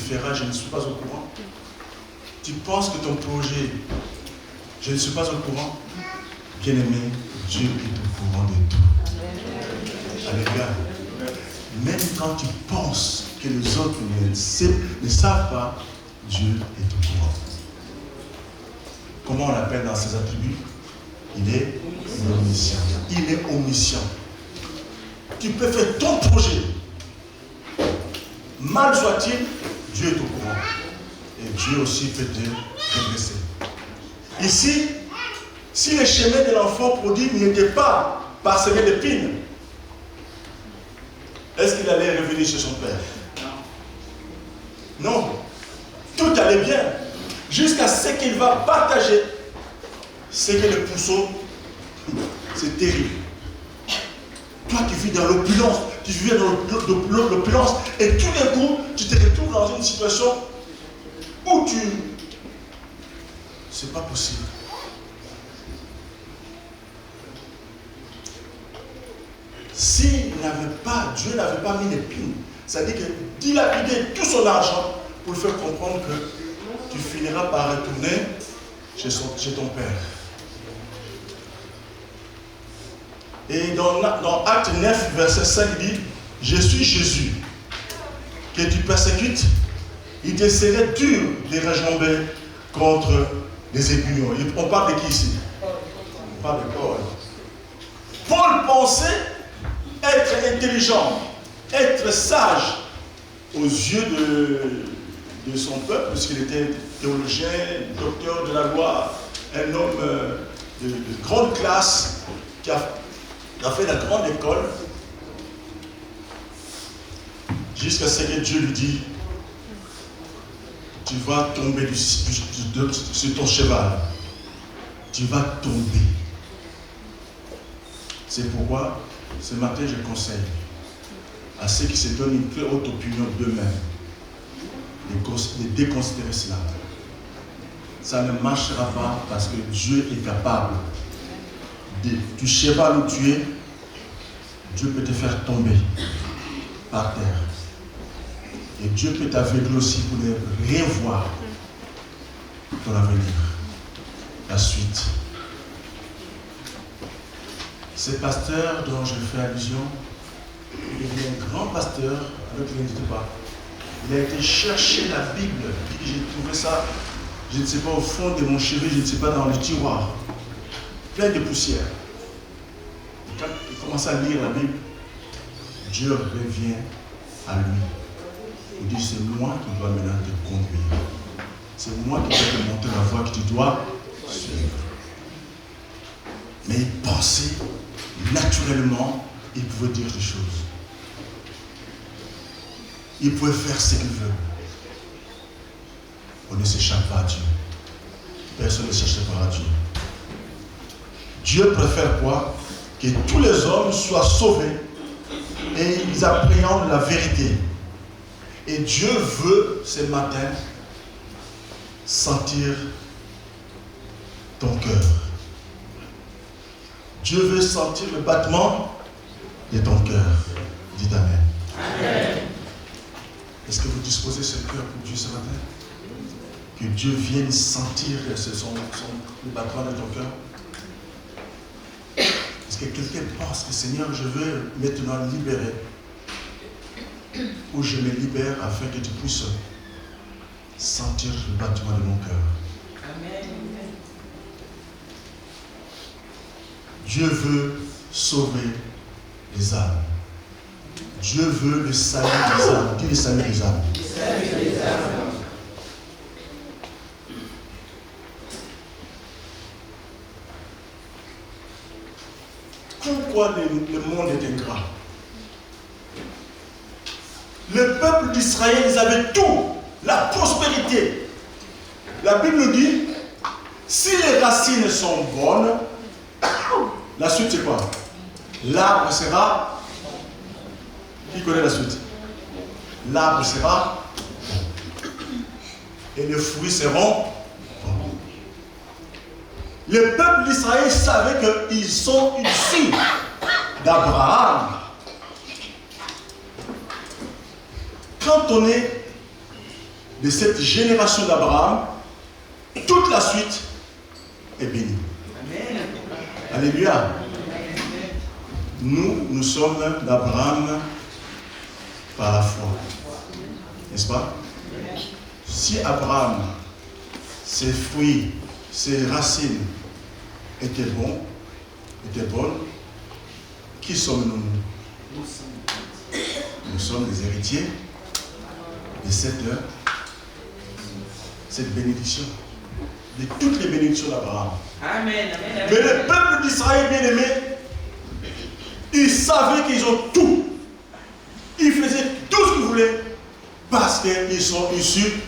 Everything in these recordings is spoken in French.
feras, je ne suis pas au courant. Tu penses que ton projet, je ne suis pas au courant. Bien-aimé, Dieu est au courant de tout. Alléluia. Même quand tu penses que les autres ne savent pas, Dieu est au courant. Comment on l'appelle dans ses attributs? Il est omniscient. Il est omniscient. Tu peux faire ton projet. Mal soit-il, Dieu est au courant. Et Dieu aussi peut te redresser. Ici, si le chemin de l'enfant prodigue n'était pas parsemé d'épines, est-ce qu'il allait revenir chez son père? Non. Tout allait bien. Jusqu'à ce qu'il va partager ce que le pousseau, c'est terrible. Toi qui vis dans l'opulence, tu vis dans l'opulence, et tout d'un coup, tu te retrouves dans une situation où c'est pas possible. Si Dieu n'avait pas mis l'épine, c'est-à-dire que dilapider tout son argent pour le faire comprendre que tu finiras par retourner chez ton père. Et dans Acte 9, verset 5, il dit, je suis Jésus, que tu persécutes, il te serait dur de rejamber contre les aiguillons. On parle de qui ici? On parle de Paul. Paul pensait être intelligent, être sage aux yeux de son peuple, puisqu'il était théologien, docteur de la loi, un homme de grande classe qui a fait la grande école, jusqu'à ce que Dieu lui dit, tu vas tomber sur ton cheval, tu vas tomber. C'est pourquoi ce matin je conseille à ceux qui se donnent une très haute opinion d'eux-mêmes de déconsidérer cela. Ça ne marchera pas parce que Dieu est capable du cheval où tu es, Dieu peut te faire tomber par terre. Et Dieu peut t'aveugler aussi pour ne rien voir ton avenir. La suite. Ce pasteur dont je fais allusion, il est un grand pasteur, avec qui ne dit pas. Il a été chercher la Bible. J'ai trouvé ça, je ne sais pas, au fond de mon chevet, je ne sais pas, dans le tiroir. Plein de poussière. Et quand il commence à lire la Bible, Dieu revient à lui. Il dit, c'est moi qui dois maintenant te conduire. C'est moi qui dois te montrer la voie que tu dois suivre. Mais il pensait naturellement, il pouvait dire des choses. Il pouvait faire ce qu'il veut. On ne s'échappe pas à Dieu. Personne ne s'échappe pas à Dieu. Dieu préfère quoi? Que tous les hommes soient sauvés et ils appréhendent la vérité. Et Dieu veut ce matin sentir ton cœur. Dieu veut sentir le battement de ton cœur. Dites Amen. Amen. Est-ce que vous disposez ce cœur pour Dieu ce matin? Que Dieu vienne sentir le battement de ton cœur? Est-ce que quelqu'un pense que Seigneur, je veux maintenant libérer, ou je me libère afin que tu puisses sentir le battement de mon cœur? Amen. Dieu veut sauver les âmes. Dieu veut le salut des âmes. Dis le salut des âmes. Le salut des âmes. Pourquoi le monde est ingrat? Le peuple d'Israël, ils avaient tout, la prospérité. La Bible nous dit, si les racines sont bonnes, la suite c'est quoi? L'arbre sera... Qui connaît la suite? L'arbre sera... Et les fruits seront... Le peuple d'Israël savait qu'ils sont issus d'Abraham. Quand on est de cette génération d'Abraham, toute la suite est bénie. Amen. Alléluia. Nous sommes d'Abraham par la foi. N'est-ce pas? Si Abraham, ses fruits, ses racines étaient bonnes, qui sommes-nous? Nous sommes les héritiers de cette bénédiction, de toutes les bénédictions d'Abraham. Amen. Mais le peuple d'Israël, bien aimé, ils savaient qu'ils ont tout. Ils faisaient tout ce qu'ils voulaient parce qu'ils sont issus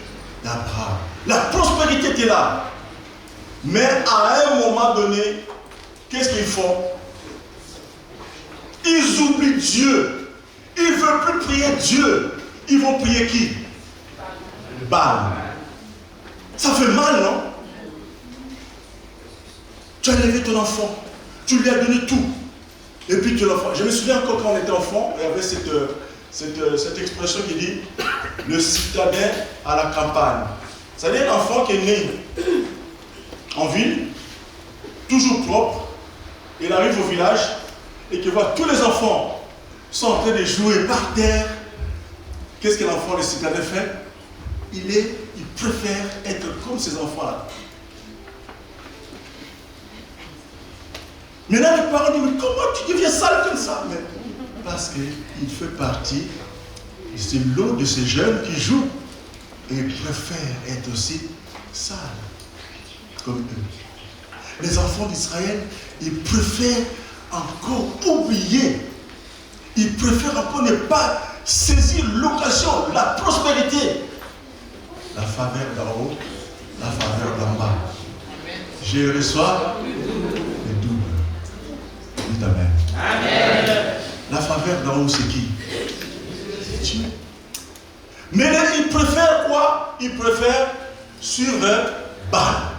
d'Abraham. La prospérité était là. Mais à un moment donné, qu'est-ce qu'ils font? Ils oublient Dieu. Ils ne veulent plus prier Dieu. Ils vont prier qui? Baal. Ça fait mal, non? Tu as élevé ton enfant. Tu lui as donné tout. Et puis tu l'enfant. Je me souviens encore quand on était enfant, il y avait cette expression qui dit le citadin à la campagne. C'est-à-dire un enfant qui est né en ville, toujours propre, il arrive au village et qui voit tous les enfants sont en train de jouer par terre. Qu'est-ce que l'enfant, le citadin, fait? Il préfère être comme ces enfants-là. Maintenant, les parents disent, mais comment tu deviens sale comme ça? Mais parce qu'il fait partie, c'est l'eau de ces jeunes qui jouent. Et ils préfèrent être aussi sales, comme eux. Les enfants d'Israël, ils préfèrent encore oublier. Ils préfèrent encore ne pas saisir l'occasion, la prospérité. La faveur d'en haut, la faveur d'en bas. Je reçois le double. Dites Amen. Amen. La faveur d'en haut, c'est qui? C'est Dieu. Mais là, ils préfèrent quoi? Ils préfèrent sur le bas.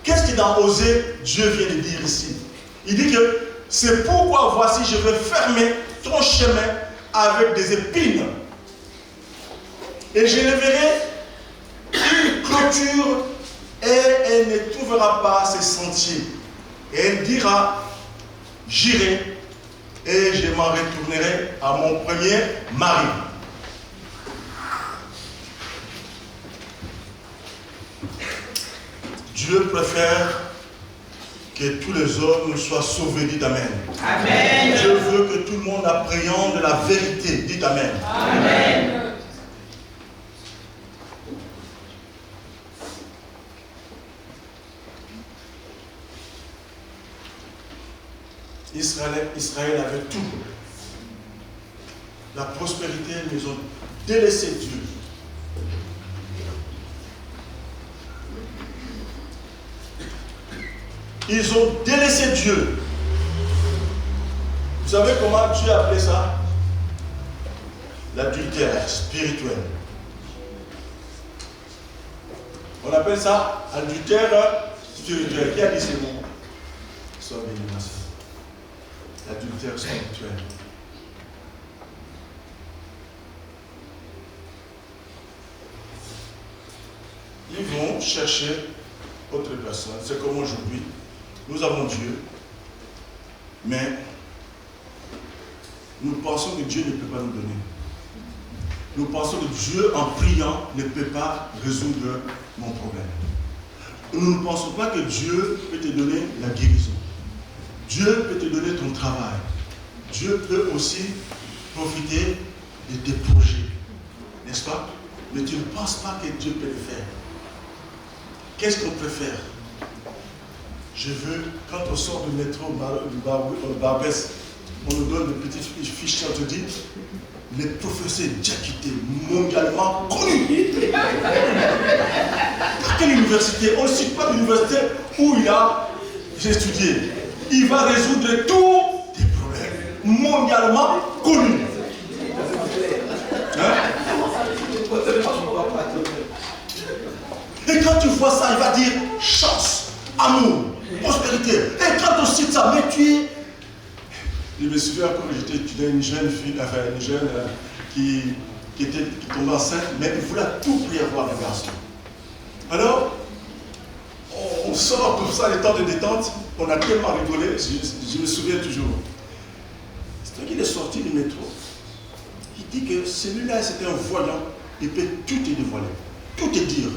Qu'est-ce que dans Osée, Dieu vient de dire ici? Il dit que c'est pourquoi voici, je vais fermer ton chemin avec des épines. Et je leverai une clôture et elle ne trouvera pas ses sentiers. Et elle dira, j'irai et je m'en retournerai à mon premier mari. Dieu préfère que tous les hommes soient sauvés, dites Amen. Amen. Dieu veut que tout le monde appréhende la vérité, dites Amen. Amen. Israël avait tout. La prospérité, mais ils ont délaissé Dieu. Ils ont délaissé Dieu. Vous savez comment Dieu a appelé ça? L'adultère spirituel. On appelle ça adultère spirituel. Qui a dit ces mots? Sois béni, ma soeur. L'adultère spirituel. Ils vont chercher autre personne. C'est comme aujourd'hui. Nous avons Dieu, mais nous pensons que Dieu ne peut pas nous donner. Nous pensons que Dieu, en priant, ne peut pas résoudre mon problème. Nous ne pensons pas que Dieu peut te donner la guérison. Dieu peut te donner ton travail. Dieu peut aussi profiter de tes projets. N'est-ce pas? Mais tu ne penses pas que Dieu peut le faire. Qu'est-ce qu'on peut faire? Je veux, quand on sort du métro Barbès, on nous donne des petites fiches, on te dit, les professeurs Diakité, mondialement connus. À quelle université? On ne cite pas l'université où j'ai étudié. Il va résoudre tous tes problèmes, mondialement connus. Hein? Et quand tu vois ça, il va dire chance, amour, prospérité. Et quand on cite ça, mais tu es... Je me souviens quand j'étais étudiant, une jeune fille, enfin une jeune qui qui tombait enceinte, mais il voulait à tout prix avoir un garçon. Alors, on sort comme ça les temps de détente, on a tellement rigolé, je me souviens toujours. C'est qu'il est sorti du métro, il dit que celui-là c'était un voyant, il peut tout te dévoiler, tout te dire.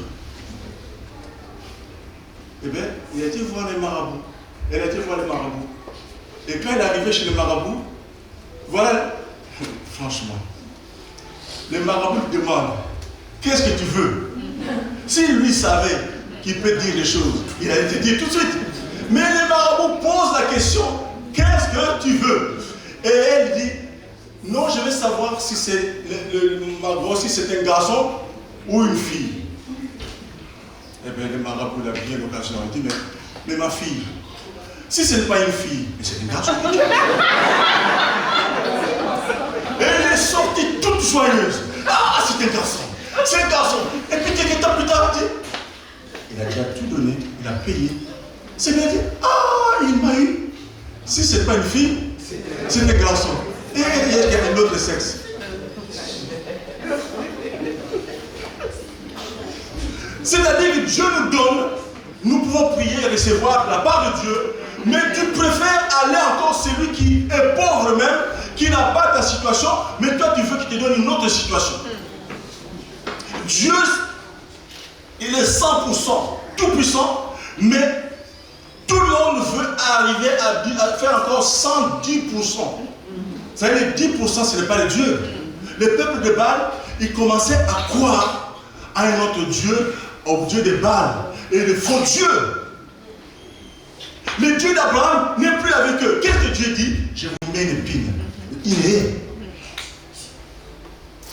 Eh bien, il a été voir les marabouts, elle a été voir les marabouts. Et quand il est arrivé chez les marabouts, voilà, franchement, les marabouts lui demandent, qu'est-ce que tu veux? S'il lui savait qu'il peut dire les choses, il allait te dire tout de suite. Mais les marabouts posent la question, qu'est-ce que tu veux? Et elle dit, non, je veux savoir si c'est si c'est un garçon ou une fille. Eh bien, le marabout a bien l'occasion. Il dit, mais ma fille, si ce n'est pas une fille, mais c'est un garçon. Et elle est sortie toute joyeuse. Ah, c'est un garçon. C'est un garçon. Et puis quelques temps plus tard, il a déjà tout donné, il a payé. C'est bien dit, ah, il m'a eu. Si ce n'est pas une fille, c'est un garçon. Et il y a un autre sexe. C'est-à-dire que Dieu nous donne, nous pouvons prier et recevoir de la part de Dieu, mais tu préfères aller encore celui qui est pauvre même, qui n'a pas ta situation, mais toi tu veux qu'il te donne une autre situation. Dieu, il est 100% tout puissant, mais tout le monde veut arriver à faire encore 110%. C'est-à-dire les 10%, ce n'est pas le Dieu. Le peuple de Baal, il commençait à croire à un autre Dieu, au Dieu de Baal, et le faux Dieu. Le Dieu d'Abraham n'est plus avec eux. Qu'est-ce que Dieu dit? Je vous mets une épine. Il est.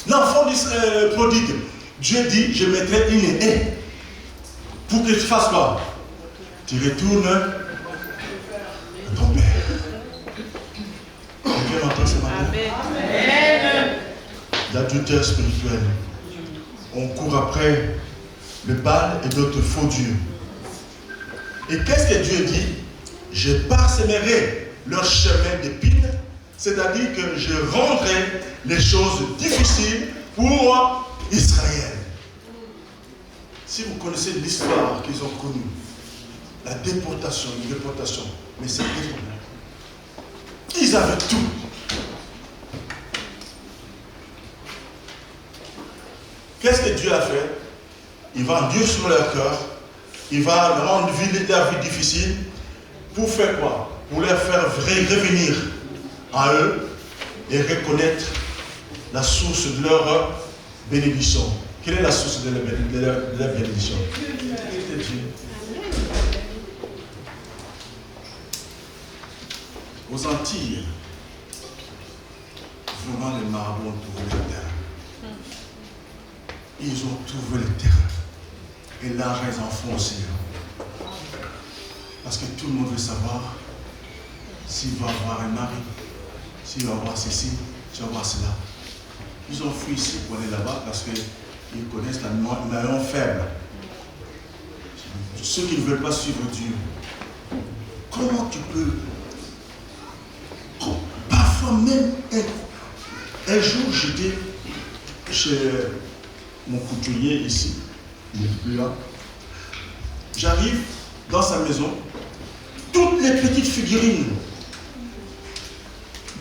L'enfant prodigue, Dieu dit, je mettrai une haie. Pour que tu fasses quoi? Tu retournes à ton père. Quelqu'un entend ce matin? L'adultère spirituel. On court après le Baal et d'autres faux dieux. Et qu'est-ce que Dieu dit? Je parsemerai leur chemin d'épines, c'est-à-dire que je rendrai les choses difficiles pour Israël. Si vous connaissez l'histoire qu'ils ont connue, la déportation, mais c'est terrible. Ils avaient tout. Qu'est-ce que Dieu a fait? Il va endurcir leur cœur, il va rendre leur vie difficile. Pour faire quoi? Pour leur faire revenir à eux et reconnaître la source de leur bénédiction. Quelle est la source de leur bénédiction? C'est Dieu. Aux Antilles, vraiment les marabouts ont trouvé le terrain. Ils ont trouvé le terrain. Et l'argent, ils en font aussi. Parce que tout le monde veut savoir s'il va avoir un mari, s'il va avoir ceci, s'il va avoir cela. Ils ont fui ici pour aller là-bas parce qu'ils connaissent la maillon faible. Ceux qui ne veulent pas suivre Dieu. Comment tu peux... Parfois même, un jour j'étais chez mon couturier ici, il n'est plus là. J'arrive dans sa maison, toutes les petites figurines,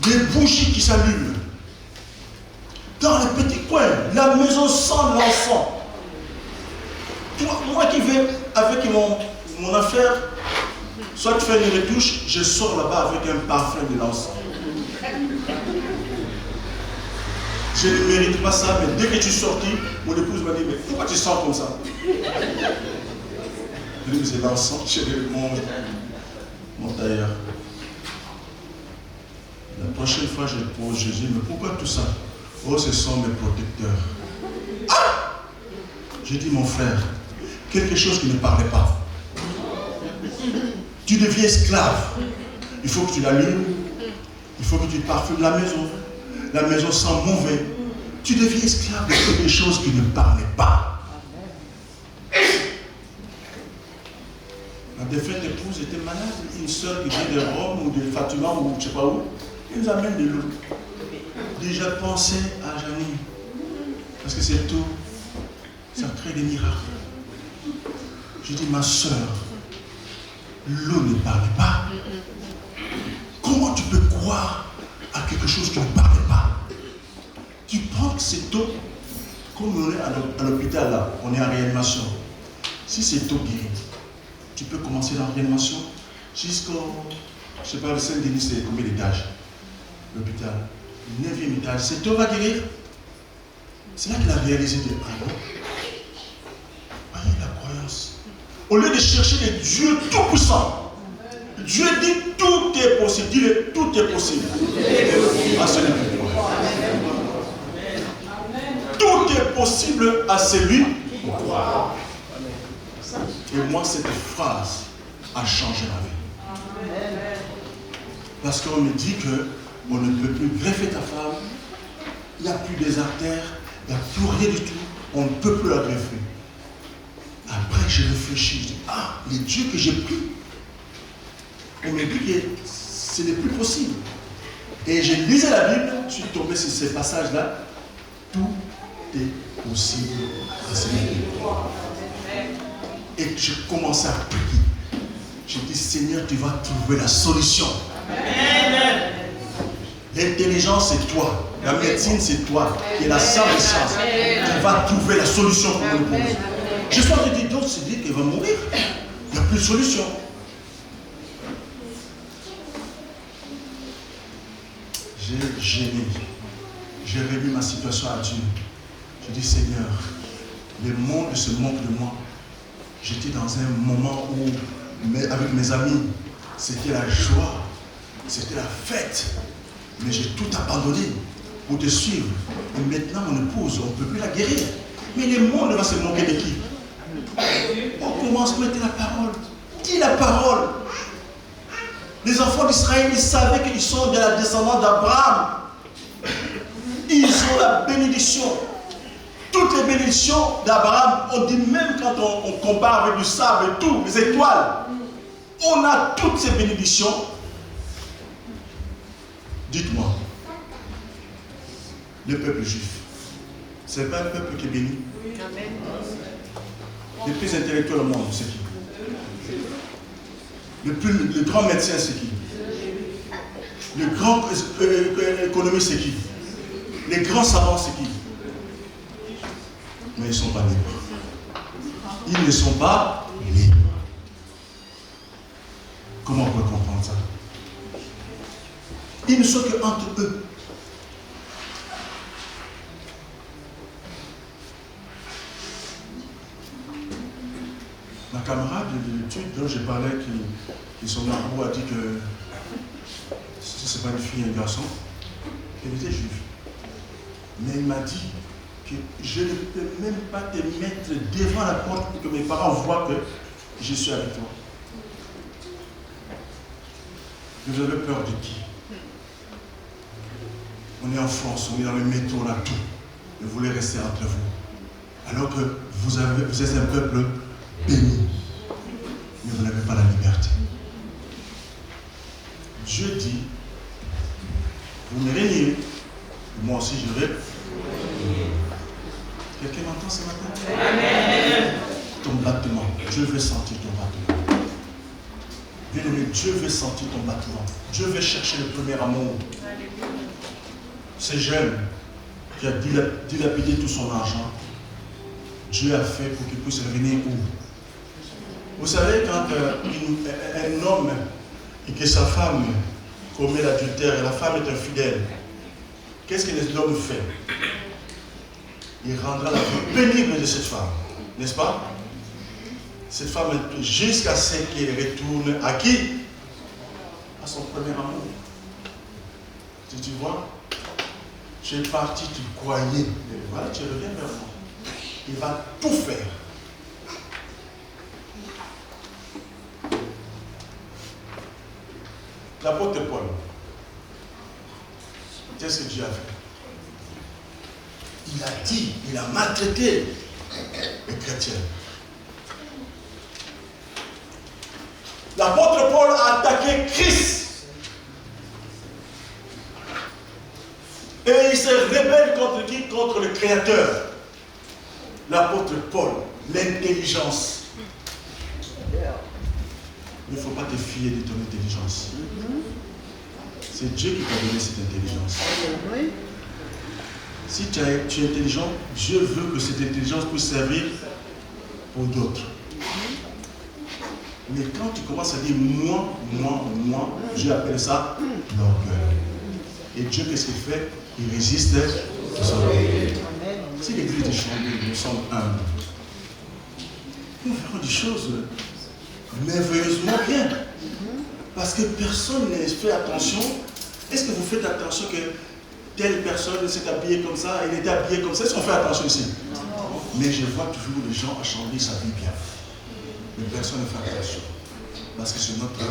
des bougies qui s'allument, dans les petits coins, la maison sent l'encens. Moi qui vais avec mon affaire, soit tu fais une retouche, je sors là-bas avec un parfum de l'encens. Je ne mérite pas ça, mais dès que tu es sorti, mon épouse m'a dit, mais pourquoi tu sens comme ça? Je lui ai dit, c'est l'encens chez mon tailleur. La prochaine fois, je pose Jésus, mais pourquoi tout ça? Oh, ce sont mes protecteurs. Ah! J'ai dit, mon frère, quelque chose qui ne parlait pas. Tu deviens esclave. Il faut que tu l'allumes. Il faut que tu parfumes la maison. La maison sent mauvais. Tu deviens esclave de quelque chose qui ne parlait pas. Ma défunte épouse était malade. Une soeur qui vient de Rome ou de Fatima ou je ne sais pas où. Elle nous amène de l'eau. Déjà pensé à Janine. Parce que c'est tout. Ça crée des miracles. Je dis, ma soeur, l'eau ne parle pas. Comment tu peux croire à quelque chose qui ne parle pas? Tu prends cette eau, comme on est à l'hôpital là, on est en réanimation. Si cette eau guérit, tu peux commencer la réanimation jusqu'au, je ne sais pas, le Saint-Denis, c'est combien d'étages? L'hôpital, 9e étage. Cette eau va guérir. C'est là qu'il a réalisé des travaux. Voyez la croyance. Au lieu de chercher des dieux tout-puissants, Dieu dit tout est possible. Dis-le, tout est possible. À celui qui croit. Tout est possible à celui qui croit. Et moi, cette phrase a changé ma vie. Parce qu'on me dit qu'on ne peut plus greffer ta femme, il n'y a plus des artères, il n'y a plus rien du tout, on ne peut plus la greffer. Après, je réfléchis, je dis, ah, les dieux que j'ai pris, on me dit que ce n'est plus possible. Et je lisais la Bible, je suis tombé sur ces passages-là, tout est possible à celui qui croit. Et je commençais à prier. Je dis, Seigneur, tu vas trouver la solution. L'intelligence, c'est toi. La médecine, c'est toi. Et la science, c'est science. Tu vas trouver la solution pour le problème. Je suis en train de dire, d'autres se disent qu'elle va mourir. Il n'y a plus de solution. J'ai gêné. J'ai remis ma situation à Dieu. Je dis, Seigneur, le monde se moque de moi. J'étais dans un moment où, avec mes amis, c'était la joie, c'était la fête. Mais j'ai tout abandonné pour te suivre. Et maintenant, mon épouse, on ne peut plus la guérir. Mais le monde va se moquer de qui? On commence à mettre la parole. Dis la parole. Les enfants d'Israël, ils savaient qu'ils sont de la descendance d'Abraham. Ils ont la bénédiction. Toutes les bénédictions d'Abraham, on dit même quand on compare avec du sable et tout, les étoiles, on a toutes ces bénédictions. Dites-moi, le peuple juif, ce n'est pas un peuple qui est béni. Le plus intellectuel au monde, c'est qui? Le grand médecin, c'est qui? Le grand économiste, c'est qui? Les grands savants, c'est qui? Mais ils ne sont pas libres. Ils ne sont pas libres. Comment on peut comprendre ça? Ils ne sont qu'entre eux. Ma camarade de l'étude dont j'ai parlé, qui son marabout a dit que ce n'est pas une fille et un garçon, elle était juive. Mais il m'a dit que je ne peux même pas te mettre devant la porte pour que mes parents voient que je suis avec toi. Vous avez peur de qui? On est en France, on est dans le métro, on a tout. Vous voulez rester entre vous. Alors que vous êtes un peuple béni. Mais vous n'avez pas la liberté. Dieu dit, vous me régnez, moi aussi je vais. Quelqu'un m'entend ce matin? Amen. Ton battement, Dieu veut sentir ton battement. Bien-aimé, Dieu veut sentir ton battement. Dieu veut chercher le premier amour. Ce jeune qui a dilapidé tout son argent, Dieu a fait pour qu'il puisse revenir où? Vous savez, quand un homme et que sa femme commet l'adultère et la femme est infidèle, qu'est-ce que l'homme fait? Il rendra la vie pénible de cette femme, n'est-ce pas? Cette femme, jusqu'à ce qu'elle retourne à qui? À son premier amour. Tu vois? Tu es parti, tu croyais. Voilà, tu reviens vers moi. Il va tout faire. L'apôtre Paul, qu'est-ce que Dieu a fait? Il a dit, il a maltraité les chrétiens. L'apôtre Paul a attaqué Christ. Et il se rebelle contre qui? Contre le Créateur. l'apôtre Paul, l'intelligence. Il ne faut pas te fier de ton intelligence. C'est Dieu qui t'a donné cette intelligence. Si tu es intelligent, Dieu veut que cette intelligence puisse servir pour d'autres. Mais quand tu commences à dire moi, Dieu appelle ça l'orgueil. Et Dieu, qu'est-ce qu'il fait? Il résiste à son orgueil. Si l'église est chambée, nous sommes humbles, nous ferons des choses merveilleusement bien. Parce que personne n'a fait attention. Est-ce que vous faites attention que telle personne s'est habillée comme ça, elle était habillée comme ça? Est-ce qu'on fait attention ici? Mais je vois toujours les gens à Chambly s'habillent bien. Mais personne ne fait attention. Parce que c'est notre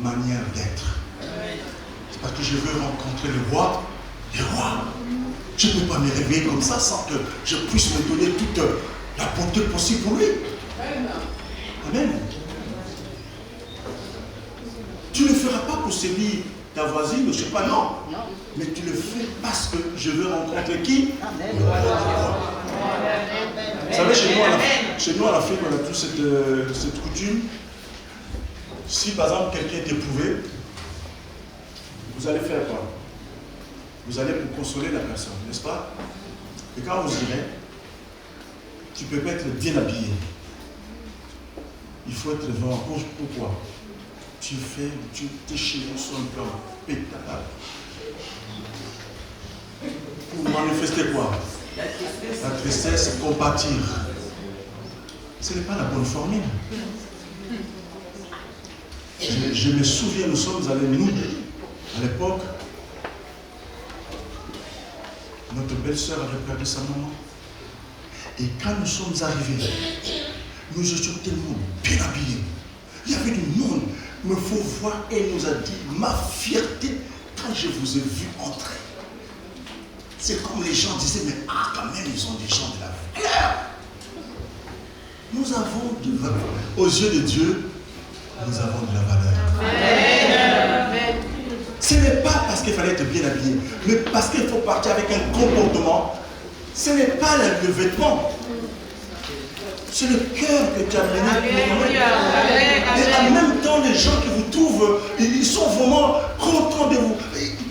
manière d'être. C'est parce que je veux rencontrer le roi. Le roi. Je ne peux pas me réveiller comme ça sans que je puisse me donner toute la beauté possible pour lui. Amen. Tu ne le feras pas pour séduire ta voisine, je ne sais pas, non. Mais tu le fais parce que je veux rencontrer qui? Le roi. Vous savez, chez nous, en Afrique, on a tous cette coutume. Si par exemple quelqu'un est éprouvé, vous allez faire quoi? Vous allez pour consoler la personne, n'est-ce pas? Et quand vous irez, tu peux pas être bien habillé. Il faut être devant. Pourquoi? Tes cheveux sont un peu impeccables. Pour manifester quoi? La tristesse, compatir. Ce n'est pas la bonne formule. Je me souviens, nous sommes allés, nous, à l'époque, notre belle-sœur avait perdu sa maman. Et quand nous sommes arrivés, nous étions tellement bien habillés. Il y avait du monde. Mais il faut voir, elle nous a dit, ma fierté, quand je vous ai vu entrer. C'est comme les gens disaient, mais quand même, ils ont des gens de la valeur. Nous avons de valeur. Aux yeux de Dieu, nous avons de la valeur. Amen. Ce n'est pas parce qu'il fallait être bien habillé, mais parce qu'il faut partir avec un comportement. Ce n'est pas le vêtement. C'est le cœur que tu as mené. Et en même temps, les gens qui vous trouvent, ils sont vraiment contents de vous.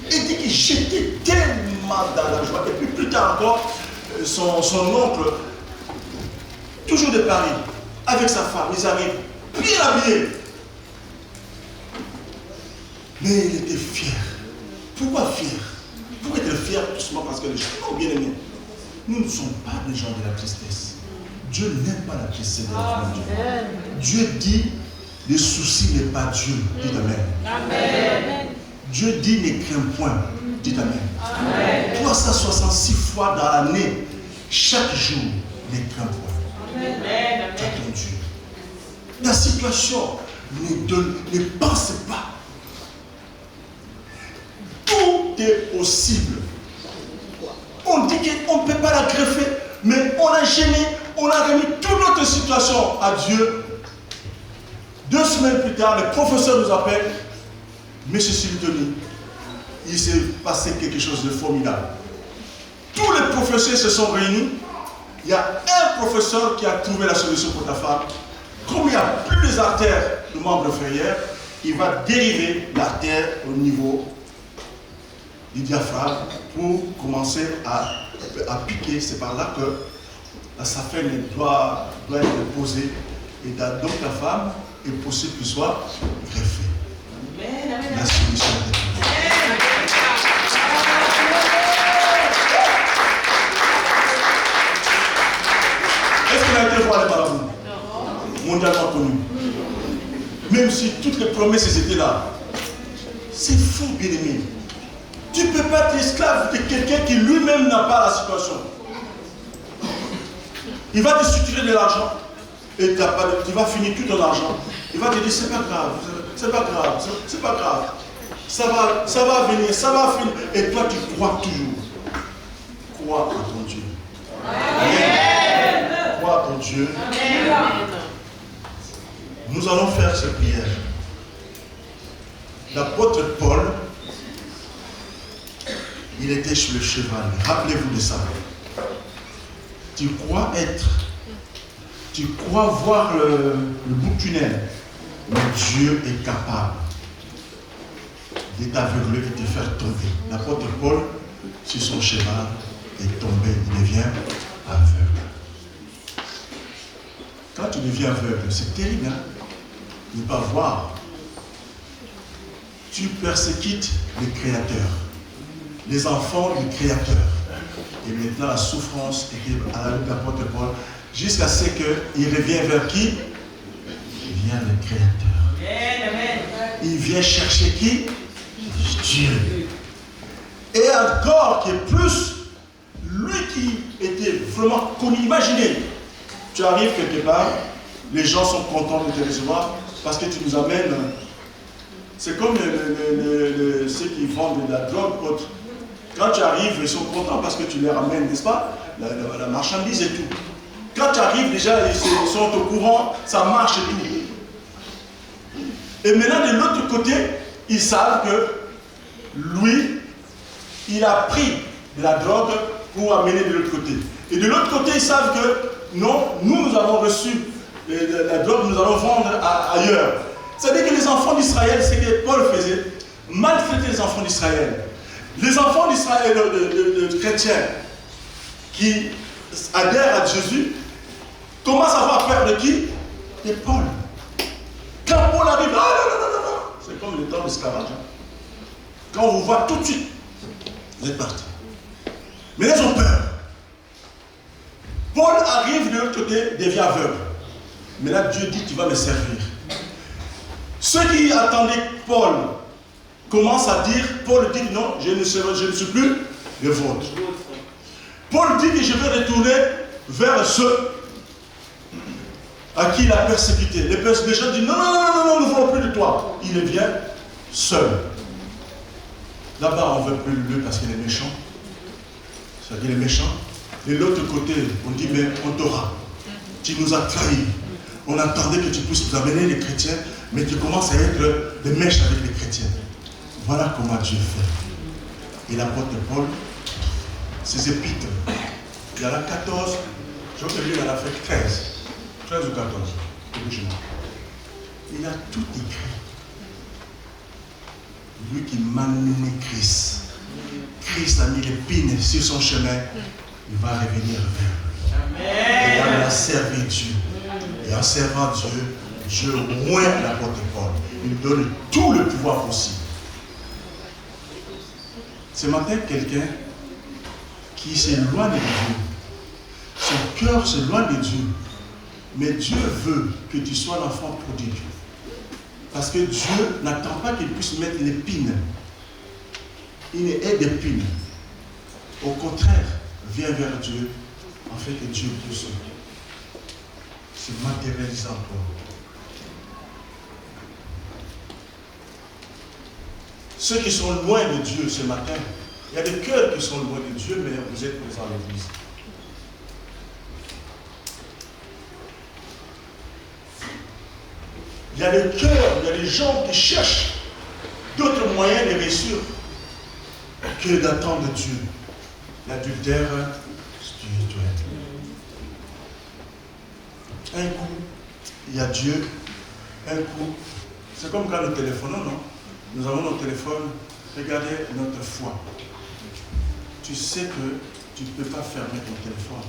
Il dit qu'il j'étais tellement dans la joie. Et puis plus tard encore, son oncle, toujours de Paris, avec sa femme, ils arrivent bien habillés. Mais il était fier. Pourquoi fier? Pourquoi être fier? Tout simplement parce que les gens sont bien aimés. Nous ne sommes pas des gens de la tristesse. Dieu n'aime pas la tristesse de la Dieu. Dieu dit, le souci n'est pas Dieu. Dites Amen. Amen. Dieu dit, ne crains point. Dites Amen. Amen. 366 fois dans l'année, chaque jour, ne crains point. Amen. Tu as ton Dieu. La situation, ne pense pas. Tout est possible. On dit qu'on ne peut pas la greffer, mais on a gêné, on a remis toute notre situation à Dieu. 2 semaines plus tard, le professeur nous appelle, M. Siltoni, il s'est passé quelque chose de formidable. Tous les professeurs se sont réunis. Il y a un professeur qui a trouvé la solution pour ta femme. Comme il n'y a plus les artères du membre inférieur, il va dériver l'artère au niveau du diaphragme pour commencer à piquer. C'est par là que sa femme doit être posée. Et donc la femme est possible qu'il soit greffé. La solution est Est-ce qu'il a été voir les marabouts? Mondialement connu. Même si toutes les promesses étaient là. C'est fou, bien-aimé. Tu ne peux pas être esclave de quelqu'un qui lui-même n'a pas la situation. Il va te suturer de l'argent et tu vas finir tout ton argent. Il va te dire c'est pas grave, c'est pas grave, c'est pas grave. Ça va venir, ça va finir. Et toi tu crois toujours. Crois en ton Dieu. Amen. Crois en ton Dieu. Amen. Nous allons faire cette prière. L'apôtre Paul, il était sur le cheval. Rappelez-vous de ça. Tu crois être. Tu crois voir le bout du tunnel. Mais Dieu est capable de t'aveugler et de te faire tomber. L'apôtre Paul, sur son cheval, est tombé. Il devient aveugle. Quand tu deviens aveugle, c'est terrible, hein? Ne pas voir. Tu persécutes le Créateur, les enfants du Créateur. Et maintenant, la souffrance est à la lutte de l'apôtre Paul, jusqu'à ce qu'il revienne vers qui? Il vient le Créateur. Il vient chercher qui? Dieu. Et encore, qui est plus, lui qui était vraiment connu. Imaginez, tu arrives quelque part, les gens sont contents de te recevoir parce que tu nous amènes. C'est comme ceux qui vendent de la drogue. Quand tu arrives, ils sont contents parce que tu les ramènes, n'est-ce pas? La marchandise et tout. Quand tu arrives, déjà, ils sont au courant, ça marche et tout. Et maintenant, de l'autre côté, ils savent que lui, il a pris de la drogue pour amener de l'autre côté. Et de l'autre côté, ils savent que non, nous avons reçu la drogue, nous allons vendre ailleurs. C'est-à-dire que les enfants d'Israël, c'est que Paul faisait, maltraiter les enfants d'Israël. Les enfants d'Israël, de chrétiens, qui adhèrent à Jésus, commencent à avoir peur de qui? De Paul. Quand Paul arrive, c'est comme le temps d'esclavage. Quand on vous voit tout de suite, vous êtes partis. Mais ils ont peur. Paul arrive de l'autre côté, devient aveugle. Mais là, Dieu dit, tu vas me servir. Ceux qui attendaient Paul commencent à dire, Paul dit non, je ne suis plus le vôtre. Paul dit que je vais retourner vers ceux à qui il a persécuté. Les gens disent non, nous ne voulons plus de toi. Il vient seul. Là-bas, on ne veut plus de lui parce qu'il est méchant. C'est-à-dire qu'il est méchant. De l'autre côté, on dit mais on t'aura. Tu nous as trahis. On attendait que tu puisses nous amener les chrétiens, mais tu commences à être des mèches avec les chrétiens. Voilà comment Dieu fait. Et l'apôtre Paul, ses épîtres, il y en a 14, je crois que lui, il en a fait 13 ou 14. Il a tout écrit. Lui qui mène Christ. Christ a mis l'épine sur son chemin. Il va revenir vers lui. Et il a servi Dieu. Et en servant Dieu, Dieu oint l'apôtre Paul. Il donne tout le pouvoir possible. Ce matin, quelqu'un qui s'éloigne de Dieu, son cœur s'éloigne de Dieu, mais Dieu veut que tu sois l'enfant prodigue. Parce que Dieu n'attend pas qu'il puisse mettre l'épine. Il est d'épine. Au contraire, viens vers Dieu, afin que Dieu puisse se matérialiser en toi. Ceux qui sont loin de Dieu ce matin, il y a des cœurs qui sont loin de Dieu, mais vous êtes présents à l'église. Il y a des cœurs, il y a des gens qui cherchent d'autres moyens de réussir que d'attendre Dieu. L'adultère spirituel. Un coup, il y a Dieu. Un coup, c'est comme quand nous téléphonons, non? Nous avons notre téléphone. Regardez notre foi. Tu sais que tu ne peux pas fermer ton téléphone,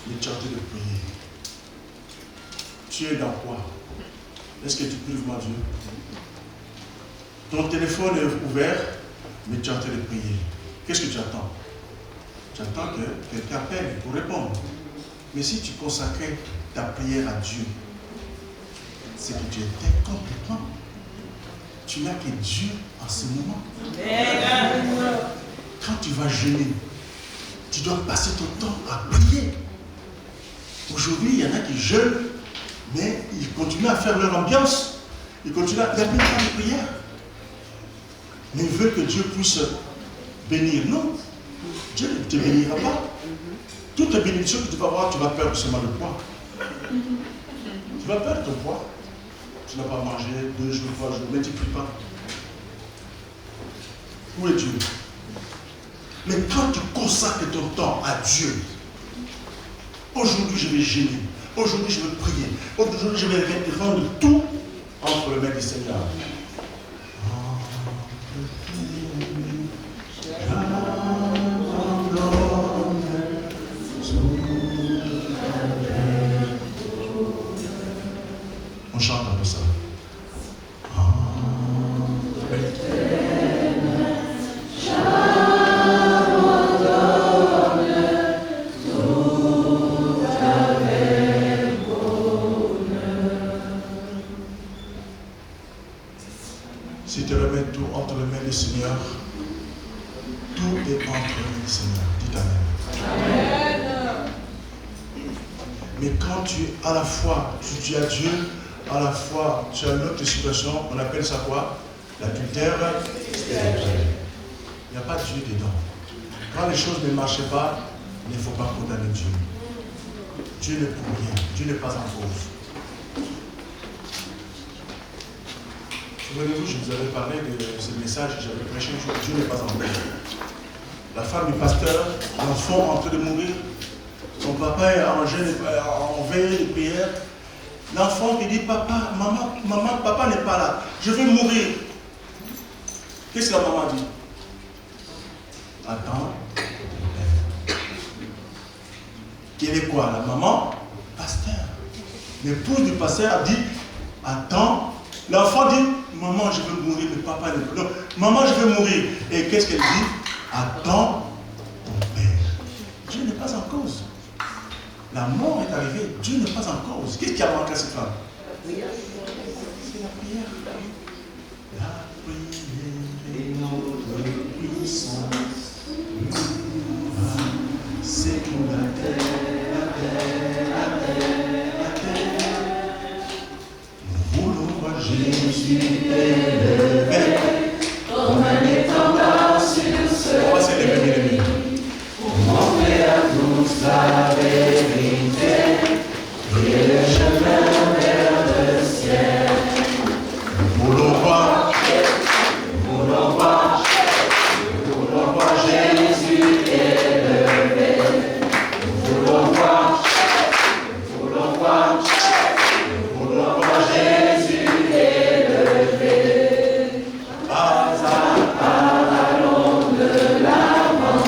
mais tu es en train de prier. Tu es dans quoi? Est-ce que tu pries vraiment Dieu? Ton téléphone est ouvert, mais tu es en train de prier. Qu'est-ce que tu attends? Tu attends que quelqu'un appelle pour répondre. Mais si tu consacrais ta prière à Dieu, c'est que tu étais complètement. Tu n'as que Dieu en ce moment. Quand tu vas jeûner, tu dois passer ton temps à prier. Aujourd'hui, il y en a qui jeûnent, mais ils continuent à faire leur ambiance. Ils continuent à faire de prière. Mais ils veulent que Dieu puisse bénir. Non, Dieu ne te bénira pas. Toute bénédiction que tu vas avoir, tu vas perdre seulement le poids. Tu vas perdre ton poids. Tu n'as pas mangé 2 jours, 3 jours, mais tu ne pries pas. Où est Dieu? Mais quand tu consacres ton temps à Dieu, Aujourd'hui, je vais gêner. Aujourd'hui, je vais prier. Aujourd'hui, je vais rendre tout entre les mains du Seigneur. On chante un peu ça. Si tu remets tout entre les mains du Seigneur, tout est entre les mains du Seigneur. Dites Amen. Amen. Mais quand tu à la fois, tu as Dieu, à la fois tu as une autre situation, on appelle ça quoi? L'adultère spirituel. Il n'y a pas de Dieu dedans. Quand les choses ne marchent pas, il ne faut pas condamner Dieu. Dieu n'est pour rien. Dieu n'est pas en cause. Souvenez-vous, je vous avais parlé de ce message que j'avais prêché un jour. Dieu n'est pas en cause. La femme du pasteur, l'enfant en train de mourir, son papa est en veille de prière. L'enfant qui dit, papa, maman, papa n'est pas là. Je vais mourir. Qu'est-ce que la maman dit? Attends. Quelle est quoi? La maman? Pasteur. L'épouse du pasteur a dit, attends. L'enfant dit, maman, je vais mourir, mais papa n'est pas là. Non, maman, je vais mourir. Et qu'est-ce qu'elle dit? Attends ton père. Dieu n'est pas en cause. La mort est arrivée, Dieu n'est pas en cause. Qu'est-ce qui a manqué à cette femme? La prière. C'est la prière. La prière est notre puissance. C'est pour la terre, la terre, la terre, la terre. Nous voulons voir Jésus élevé comme un étendard sur ce. On va s'élever, les amis. Pour montrer à tous la vérité et le chemin vers le ciel. Nous voulons voir Jésus élevé. Nous voulons voir Jésus élevé. Pas à pas, allons de l'avant.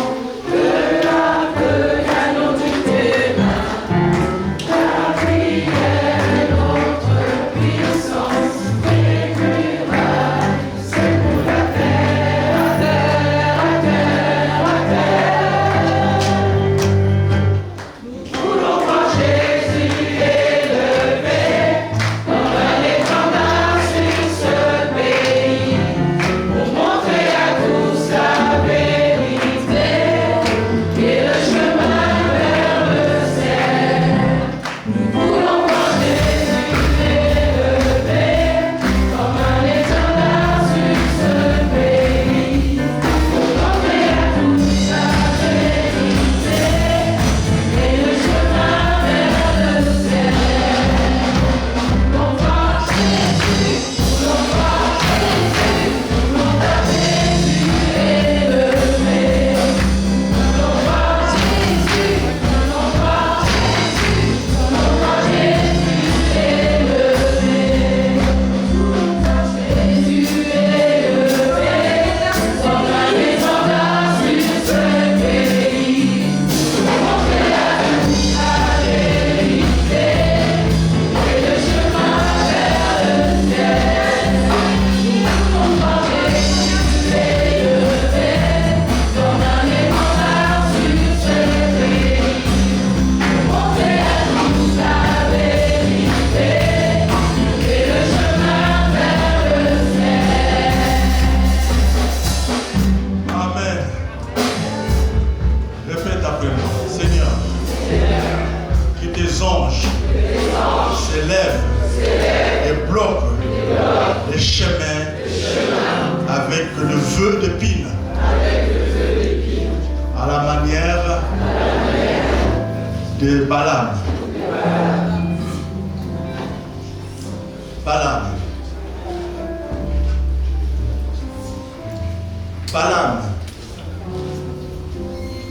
Balaam,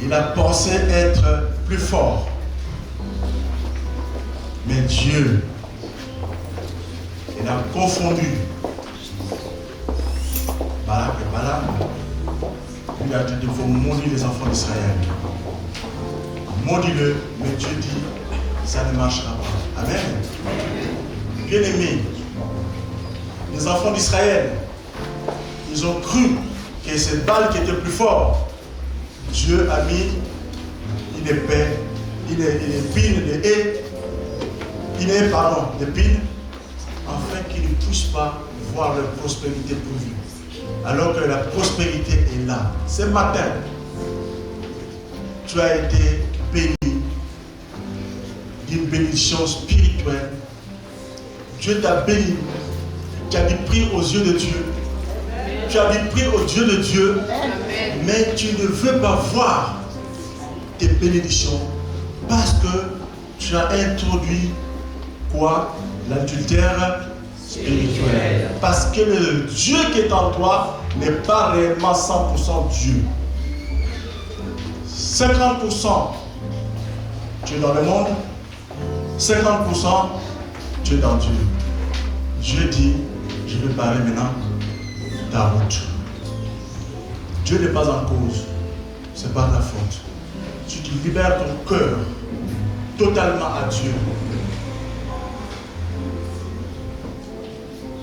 il a pensé être plus fort. Mais Dieu, il a confondu Balak et Balaam. Il a dit qu'il faut maudire les enfants d'Israël. Maudis-le, mais Dieu dit, ça ne marchera pas. Amen. Bien-aimés, les enfants d'Israël, ils ont cru que cette balle qui était plus forte, Dieu a mis une épée, des pines, afin qu'ils ne puissent pas voir leur prospérité pourvue. Alors que la prospérité est là. Ce matin, tu as été béni d'une bénédiction spirituelle. Dieu t'a béni. Tu as dit prie aux yeux de Dieu. Tu as dit prie aux dieux de Dieu. Mais tu ne veux pas voir tes bénédictions parce que tu as introduit quoi? L'adultère spirituel. Parce que le Dieu qui est en toi n'est pas réellement 100% Dieu. 50% tu es dans le monde, 50% tu es dans Dieu. Dieu dit, je vais parler maintenant ta route. Dieu n'est pas en cause, ce n'est pas ta faute. Si tu libères ton cœur totalement à Dieu,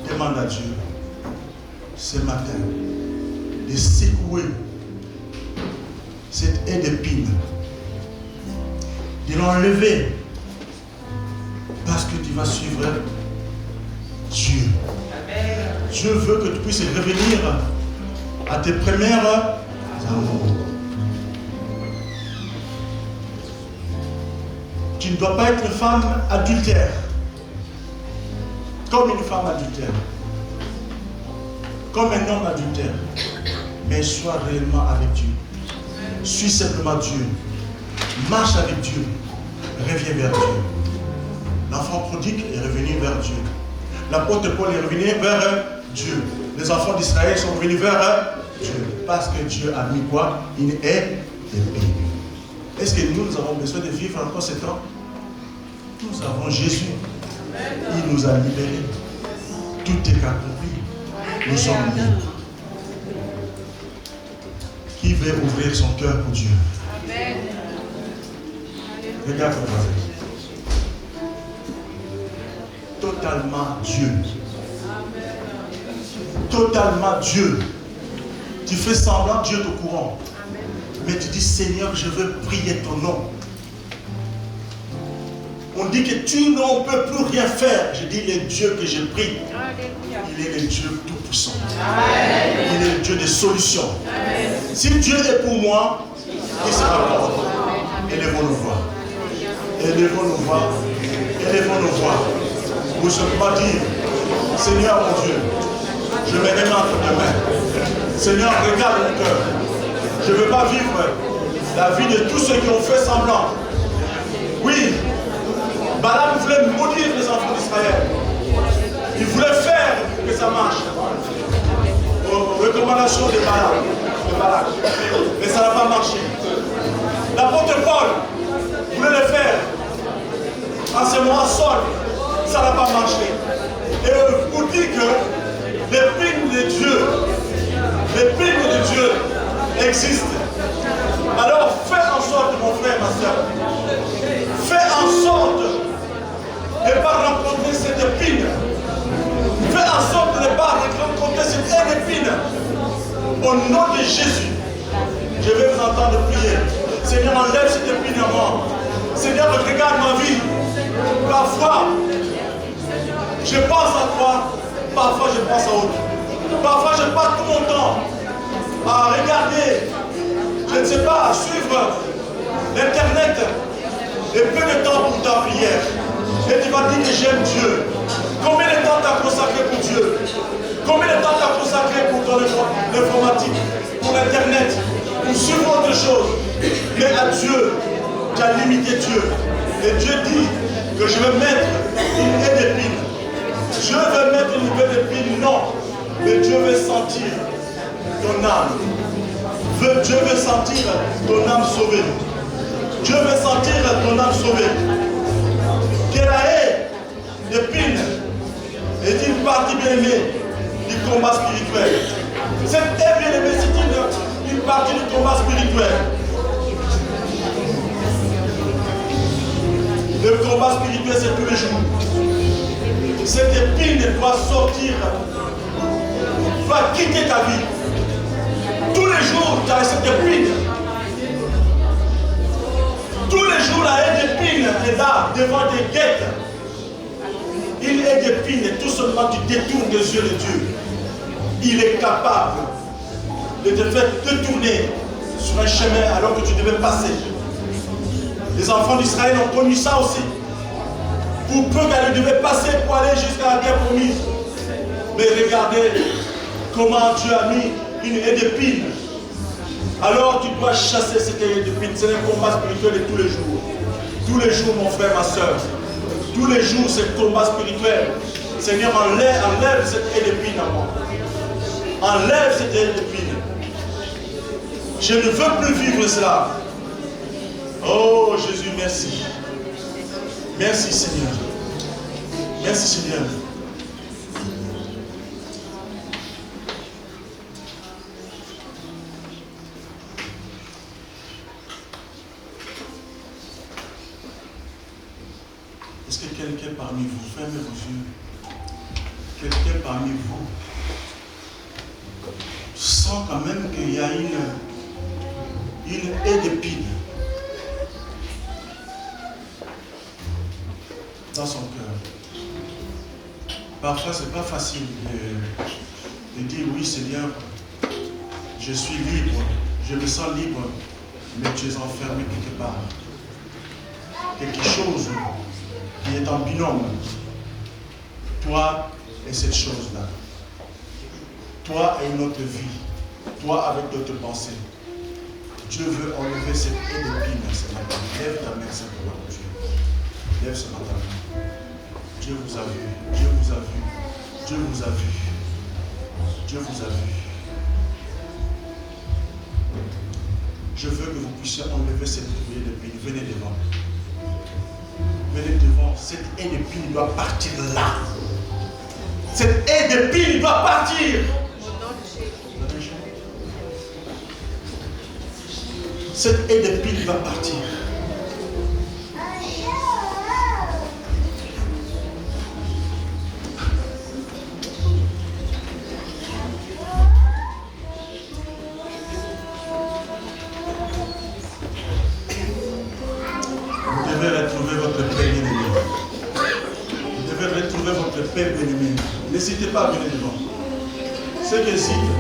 demande à Dieu ce matin de secouer cette haie d'épines, de l'enlever parce que tu vas suivre Dieu. Dieu veut que tu puisses revenir à tes premières amours. Tu ne dois pas être une femme adultère, comme une femme adultère, comme un homme adultère, mais sois réellement avec Dieu. Suis simplement Dieu. Marche avec Dieu. Reviens vers Dieu. L'enfant prodigue est revenu vers Dieu. L'apôtre Paul est revenu vers Dieu. Les enfants d'Israël sont revenus vers Dieu. Parce que Dieu a mis quoi? Une haie d'épée. Est-ce que nous avons besoin de vivre encore ce temps? Nous avons Jésus. Il nous a libérés. Tout est accompli. Nous sommes libres. Qui veut ouvrir son cœur pour Dieu? Amen. Regarde ton voisin. Totalement Dieu. Totalement Dieu. Tu fais semblant, Dieu est au courant. Mais tu dis, Seigneur, je veux prier ton nom. On dit que tu ne peux plus rien faire. Je dis, le Dieu que je prie, il est le Dieu tout-puissant. Il est le Dieu des solutions. Si Dieu est pour moi, il sera pour moi. Élevons nos voix. Élevons nos voix. Élevons nos voix. Pour simplement dire, Seigneur mon Dieu, je me remets entre tes mains. Seigneur, regarde mon cœur. Je ne veux pas vivre la vie de tous ceux qui ont fait semblant. Oui, Balaam voulait maudire les enfants d'Israël. Il voulait faire que ça marche. Aux recommandations de Balak. Mais ça n'a pas marché. L'apôtre Paul voulait le faire. En ce moment, Saul, ça n'a pas marché. Et on vous dit que l'épine de Dieu existe. Alors fais en sorte, mon frère, ma soeur, fais en sorte de ne pas rencontrer cette épine. Fais en sorte de ne pas rencontrer cette épine. Au nom de Jésus, je vais vous entendre prier. Seigneur, enlève cette épine à moi. Seigneur, regarde ma vie. Parfois, je pense à toi. Parfois, je pense à autre. Parfois, je passe tout mon temps à regarder, je ne sais pas, à suivre l'internet et peu de temps pour ta prière. Et tu vas dire que j'aime Dieu. Combien de temps t'as consacré pour Dieu? Combien de temps t'as consacré pour ton informatique, pour l'internet, pour suivre autre chose? Mais à Dieu, tu as limité Dieu. Et Dieu dit que je vais mettre une haie d'épines. Dieu veut mettre une haie d'épines, non. Mais Dieu veut sentir ton âme. Dieu veut sentir ton âme sauvée. Dieu veut sentir ton âme sauvée. Guéraé, d'épines, est une partie bien-aimée du combat spirituel. Cette terre bien-aimée, c'est une partie du combat spirituel. Le combat spirituel, c'est tous les jours. Cette épine doit sortir, doit quitter ta vie. Tous les jours, tu as cette épine. Tous les jours, la haie d'épine est là, devant tes guettes. Il est d'épine et tout seulement tu détournes des yeux de Dieu. Il est capable de te faire détourner sur un chemin alors que tu devais passer. Les enfants d'Israël ont connu ça aussi. Pour peu qu'elle devait passer pour aller jusqu'à la terre promise. Mais regardez comment Dieu a mis une haie d'épine. Alors tu dois chasser cette haie d'épine. C'est un combat spirituel de tous les jours. Tous les jours, mon frère, ma soeur. Tous les jours, c'est un combat spirituel. Seigneur, enlève cette haie d'épine à moi. Enlève cette haie d'épine. Je ne veux plus vivre cela. Oh Jésus, merci. Merci Seigneur. Merci Seigneur. Est-ce que quelqu'un parmi vous, fermez vos yeux, quelqu'un parmi vous sent quand même qu'il y a une haie d'épine dans son cœur? Parfois, ce n'est pas facile de dire oui Seigneur, je suis libre, je me sens libre, mais tu es enfermé quelque part. Quelque chose qui est en binôme. Toi et cette chose-là. Toi et une autre vie. Toi avec d'autres pensées. Dieu veut enlever cette haie d'épine ce matin. Lève ta main simplement, Dieu. Lève ce matin. Dieu vous a vu. Dieu vous a vu. Dieu vous a vu. Dieu vous a vu. Je veux que vous puissiez enlever cette haie d'épine. Venez devant. Venez devant. Cette haie d'épine doit partir là. Cette haie d'épine doit partir. Cette haie d'épine va partir. Vous devez retrouver votre paix bien-aimé. Vous devez retrouver votre paix bien-aimé. N'hésitez pas à venir devant. Ceux qui hésitent,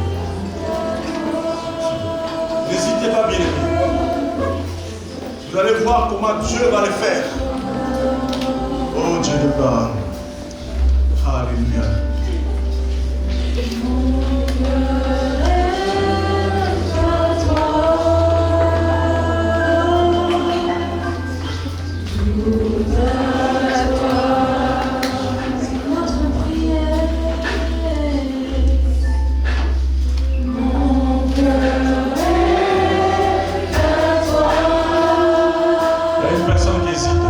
n'hésitez pas bien-aimé. Vous allez voir comment Dieu va le faire. Oh Dieu de gloire. Alléluia. Il y a une personne qui hésite.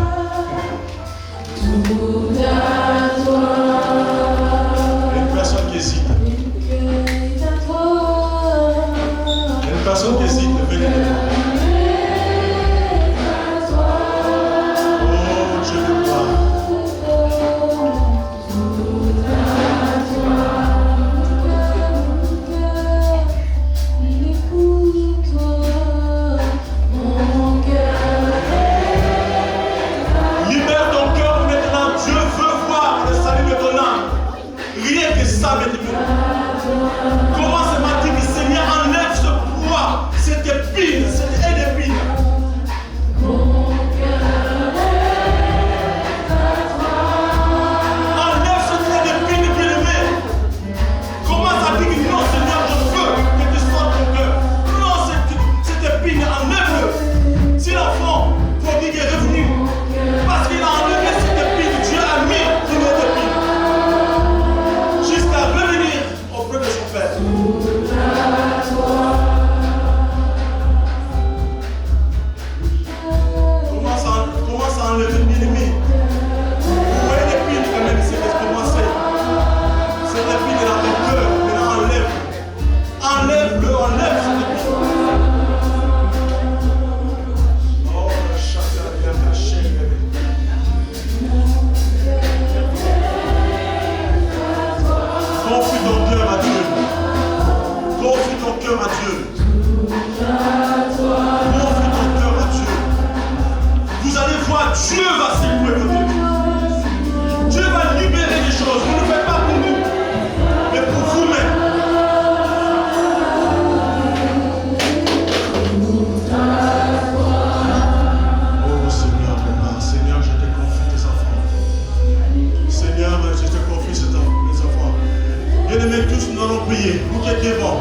allons prier. Vous qui êtes devant,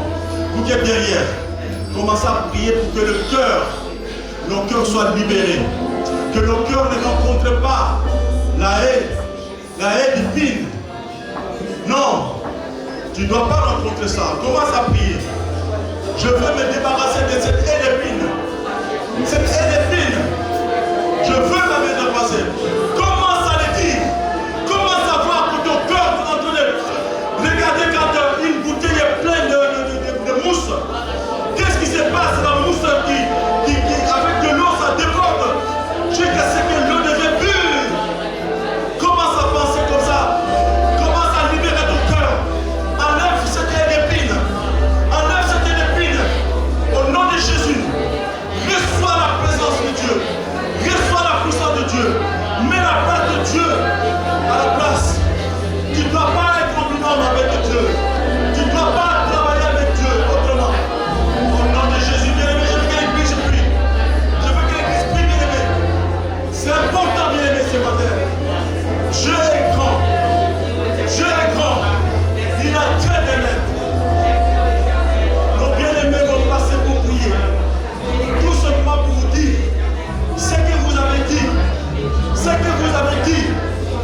vous qui êtes derrière, commencez à prier pour que le cœur, nos cœurs soient libérés. Que nos cœurs ne rencontrent pas la haine divine. Non, tu ne dois pas rencontrer ça. Commence à prier. Je veux me débarrasser de cette haine divine. Cette haine divine, je veux la dépasser. Commence à le dire. Commence à voir que ton cœur est en train de regarder quand une bouteille est pleine de mousse. Qu'est-ce qui se passe? La mousse qui avec de l'eau, ça déborde. Jusqu'à ce que l'eau devienne pure. Commence à penser comme ça. Commence à libérer ton cœur. Enlève cette épine. Enlève cette épine. Au nom de Jésus. Reçois la présence de Dieu. Reçois la puissance de Dieu. Mets la place de Dieu à la place. Tu ne dois pas être en binôme avec Dieu. Tu ne dois pas travailler avec Dieu autrement. Au nom de Jésus, bien-aimé, je veux que l'Église prie. Je veux que l'Église prie, bien-aimé. C'est important, bien-aimé, ce matin. Dieu est grand. Dieu est grand. Il a très des mains. Nos bien-aimés vont passer pour prier. Tout simplement pour vous dire ce que vous avez dit. Ce que vous avez dit,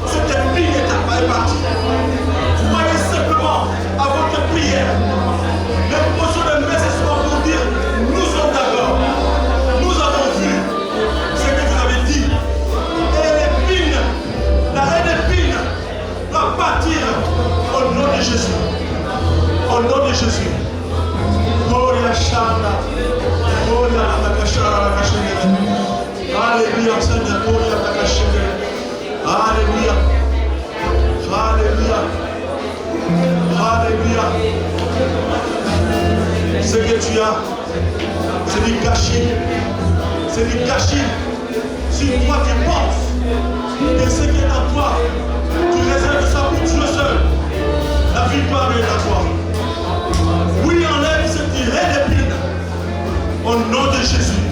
cette épine est partie. Croyez simplement à votre prière. L'imposition de main ce soir pour dire nous sommes d'accord. Nous avons vu ce que vous avez dit. Et l'épine, la haine épine doit partir au nom de Jésus. Au nom de Jésus. Alléluia, Seigneur. Alléluia. Alléluia. Alléluia. Ce que tu as, c'est du gâchis. C'est du gâchis. Si toi tu penses que ce qui est en toi, tu réserves ça pour Dieu seul, la victoire est à toi. Oui, enlève cette haine épine. Au nom de Jésus,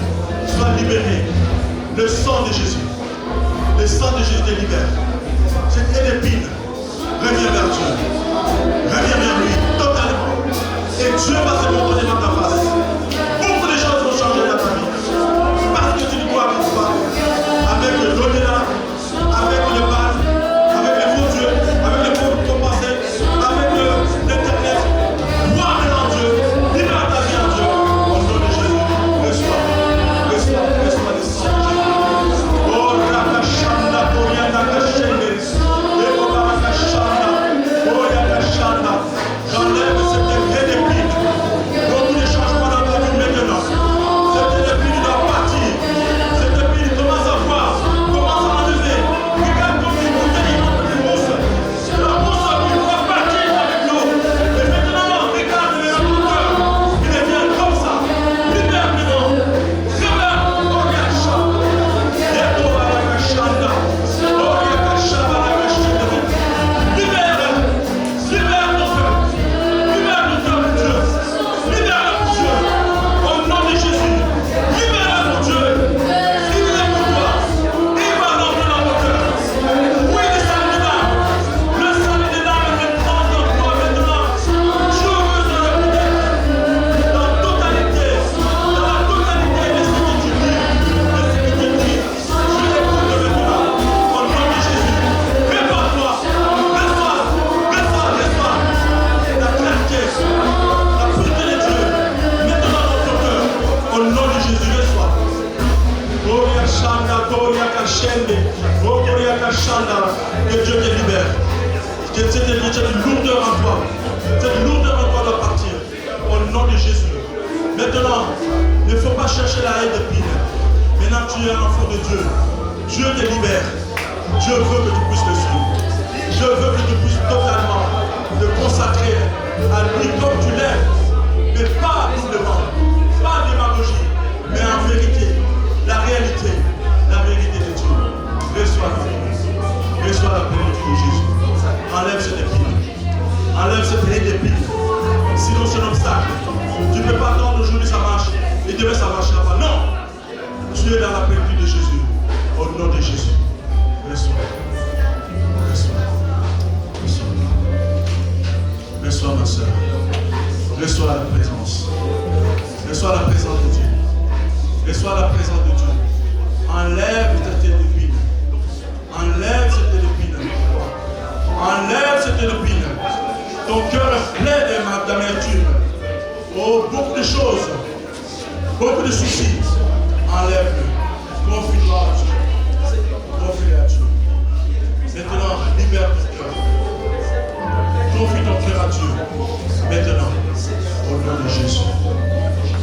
sois libéré. Le sang de Jésus. Le sang de Jésus te libère. Cette haine épine, reviens vers Dieu. Reviens vers lui, totalement. Et Dieu va se montrer dans ta face. Beaucoup de choses vont changer dans ta vie. Parce que tu ne crois pas avec l'au-delà, avec le mal, avec les faux dieux, avec les faux compensés, avec l'internet. Crois en Dieu. Libère ta vie en Dieu. Au nom de Jésus. Reçois le sang de Jésus. Oh, Rakashanda, Koryanda, Kashende. J'enlève cette haine épine. Beaucoup de changements dans ta vie maintenant. Cette épine doit partir. Cette épine commence à voir. Commence à enlever. Regarde comme une bouteille de mousse. La mousse doit partir avec l'eau. Et maintenant, regarde le cœur. Il devient comme ça. Libère maintenant. Libère. Que Dieu te libère. Que cette lourdeur en toi, cette lourdeur en toi doit partir. Au nom de Jésus. Maintenant, il ne faut pas chercher la haine d'épine. Maintenant, tu es un enfant de Dieu. Dieu te libère. Dieu veut que tu puisses le suivre. Dieu veut que tu puisses totalement te consacrer à lui comme tu l'aimes. Mais pas doublement, pas démagogie, mais en vérité, la réalité de Dieu. Reçois la vérité. Reçois la plénitude de Jésus. Enlève cette épine. Enlève cette haine d'épine. Sinon c'est un obstacle. Tu ne peux pas attendre aujourd'hui ça marche. Et demain ça ne marchera pas. Non. Tu es dans la plénitude de Jésus. Au nom de Jésus. Reçois. Reçois. Reçois. Reçois ma soeur. Reçois la présence. Reçois la présence de Dieu. Reçois la présence de Dieu. Enlève cette épine. Enlève cette épine. Enlève cette épine. Ton cœur est plein d'amertume. Oh, beaucoup de choses. Beaucoup de soucis. Enlève-le. Confie-toi à Dieu. Confie à Dieu. Maintenant, libère ton cœur. Confie ton cœur à Dieu. Maintenant, au nom de Jésus,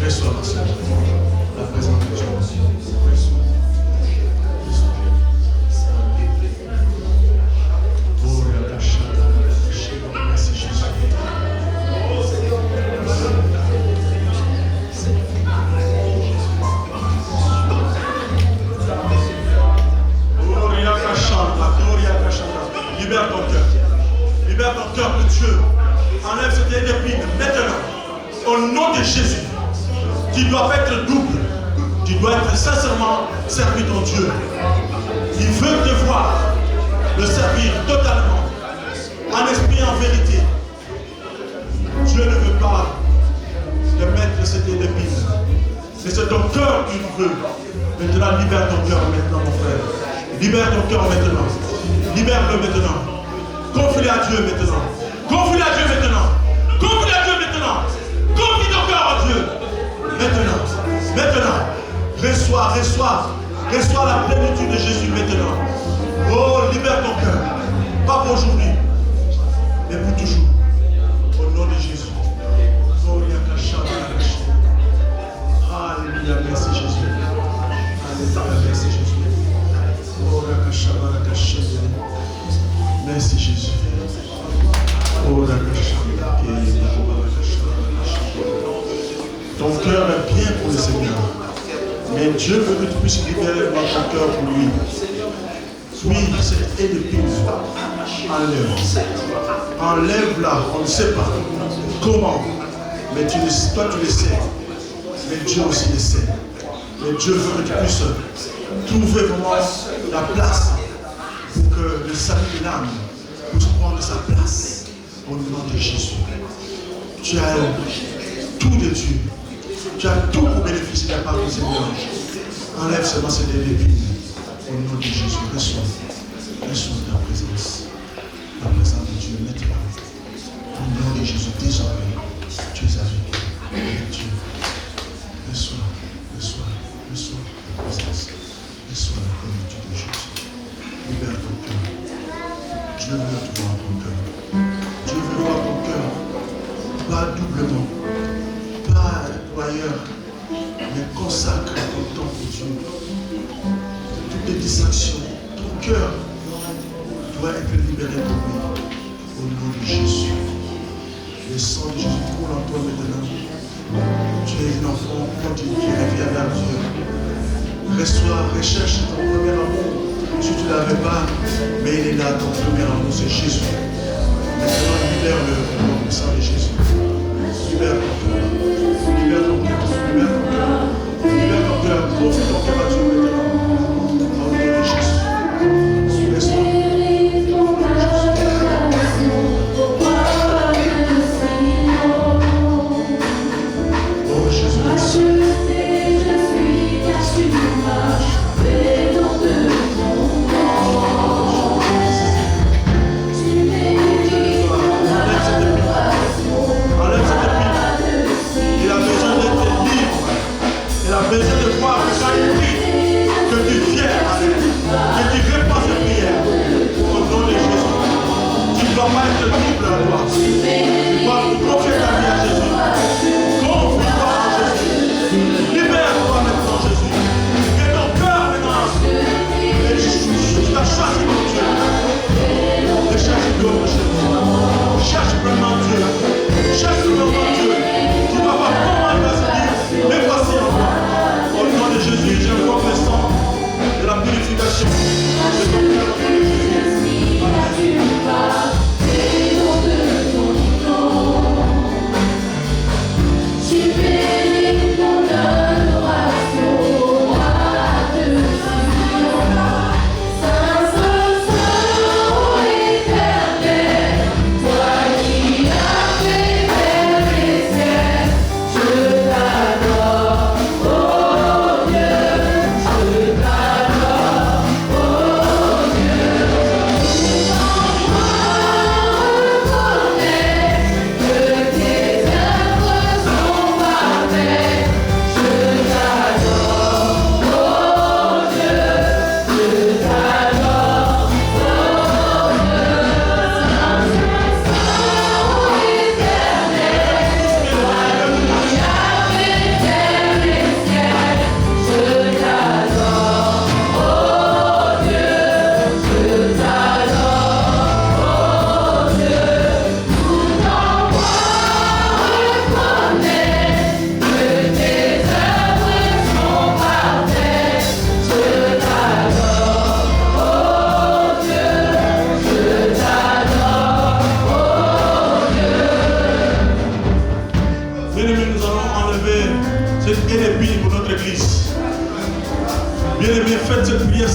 reçois ma soeur, la présence de Dieu. Reçois. Merci Jésus. Libère ton cœur. Libère ton cœur de Dieu. Enlève cette épine maintenant. Au nom de Jésus. Tu dois être double. Tu dois être sincèrement servir ton Dieu. Il veut te voir. Le servir totalement. En esprit et en vérité. Dieu ne veut pas te mettre cette épine. Mais c'est ton cœur qu'il veut. Maintenant, libère ton cœur maintenant, mon frère. Libère ton cœur maintenant. Libère-le maintenant. Confie à Dieu maintenant. Confie à Dieu maintenant. Confie à Dieu maintenant. Confie ton cœur à Dieu. Maintenant. Maintenant. Reçois la plénitude de Jésus maintenant. Oh, libère ton cœur. Pas pour aujourd'hui, mais pour toujours. Au nom de Jésus. Oh, alléluia, merci Jésus. Alléluia, merci Jésus. Oh, merci Jésus. Oh, ton cœur est bien pour le Seigneur. Mais Dieu veut que tu puisses libérer ton cœur pour lui. Oui, cette épine. Enlève. Enlève-la. On ne sait pas comment. Mais toi tu le sais. Mais Dieu aussi le sait. Mais Dieu veut que tu puisses trouver vraiment la place pour que le salut de l'âme puisse prendre sa place au nom de Jésus. Tu as tout de Dieu. Tu as tout pour bénéficier de la part du Seigneur. Enlève seulement cette épine. Au nom de Jésus, reçois ta présence. La présence de Dieu maintenant. Au nom de Jésus, désormais, tu es avec Dieu. Reçois la présence. Reçois la plénitude de Jésus. Libère ton cœur. Dieu veut te voir ton cœur. Dieu veut voir ton cœur. Pas doublement. Pas pour ailleurs. Mais consacre ton temps pour Dieu. Toutes les distractions. Ton cœur doit être libéré pour lui. Au nom de Jésus. Le sang de Jésus coule en toi maintenant. Tu es un enfant continue qui revient vers Dieu. Recherche ton premier amour. Si tu ne l'avais pas, mais il est là, ton premier amour, c'est Jésus. Maintenant, libère-le au nom du sang de Jésus. Libère ton cœur. Libère ton cœur. Libère ton cœur. Libère ton cœur. Confie ton cœur à Dieu maintenant. Au nom de Jésus. Laisse-moi. Oh Jésus. Besoin de voir que ça écrit, que tu viens avec, que tu réponds cette prière au nom de Jésus. Tu ne dois pas être double à toi. Tu dois confier ta vie à Jésus. Confie-toi en Jésus. Libère-toi maintenant, Jésus. Que ton cœur maintenant. Et tu as choisi mon Dieu. Ne cherche plus autre chose. Cherche vraiment Dieu. Cherche vraiment Dieu. Tu ne vas pas comment il va se dire. Mais voici en moi. Au nom de Jésus, j'invoque le sang de la purification de ton cœur.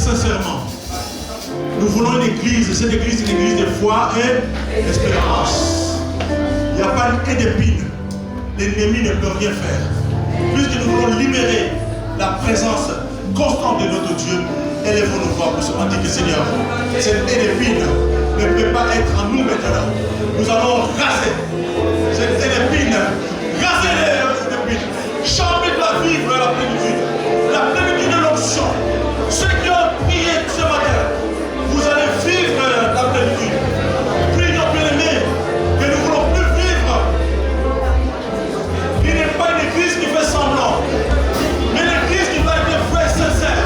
sincèrement. Nous voulons une église, cette église est une église de foi et d'espérance. Il n'y a pas une haie d'épines. L'ennemi ne peut rien faire. Puisque nous voulons libérer la présence constante de notre Dieu, élevons nos voix pour ce matin que Seigneur, cette haie d'épines ne peut pas être en nous maintenant. Nous allons raser cette haie d'épines, raser les épines, changer de la vivre à la plénitude de l'onction. Ceux qui ont prié ce matin, vous allez vivre la plénitude. Prions bien-aimés, que nous ne voulons plus vivre. Il n'est pas une église qui fait semblant, mais une église qui va être vraie et sincère.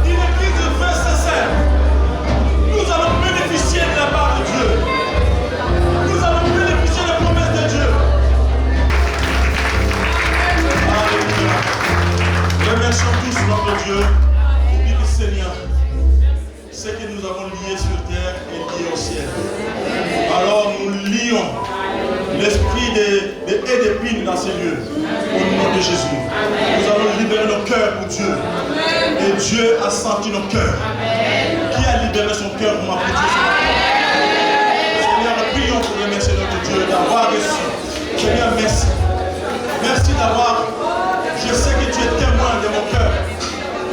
Une église vraie et sincère. Nous allons bénéficier de la part de Dieu. Nous allons bénéficier des promesses de Dieu. Alléluia. Remercions tous notre Dieu. Et puis, Seigneur, ce que nous avons lié sur terre est lié au ciel. Alors nous lions l'esprit des haies d'épines dans ces lieux. Au nom de Jésus. Nous allons libérer nos cœurs pour Dieu. Et Dieu a senti nos cœurs. Qui a libéré son cœur pour m'applaudir ce matin? Seigneur, prions pour remercier notre Dieu d'avoir reçu. Seigneur, merci. Merci d'avoir. Je sais que tu es témoin de mon cœur.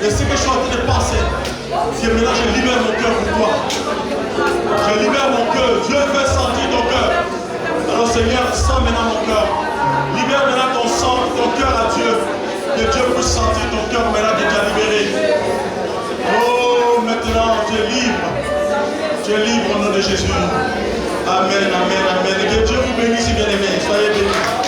Je sais que je suis en train de penser. Et maintenant, je libère mon cœur pour toi. Je libère mon cœur. Dieu veut sentir ton cœur. Alors Seigneur, sens maintenant mon cœur. Libère maintenant ton sang, ton cœur à Dieu. Que Dieu puisse sentir ton cœur maintenant que tu as libéré. Oh, maintenant, tu es libre. Tu es libre au nom de Jésus. Amen, amen, amen. Et que Dieu vous bénisse, bien-aimés. Soyez bénis.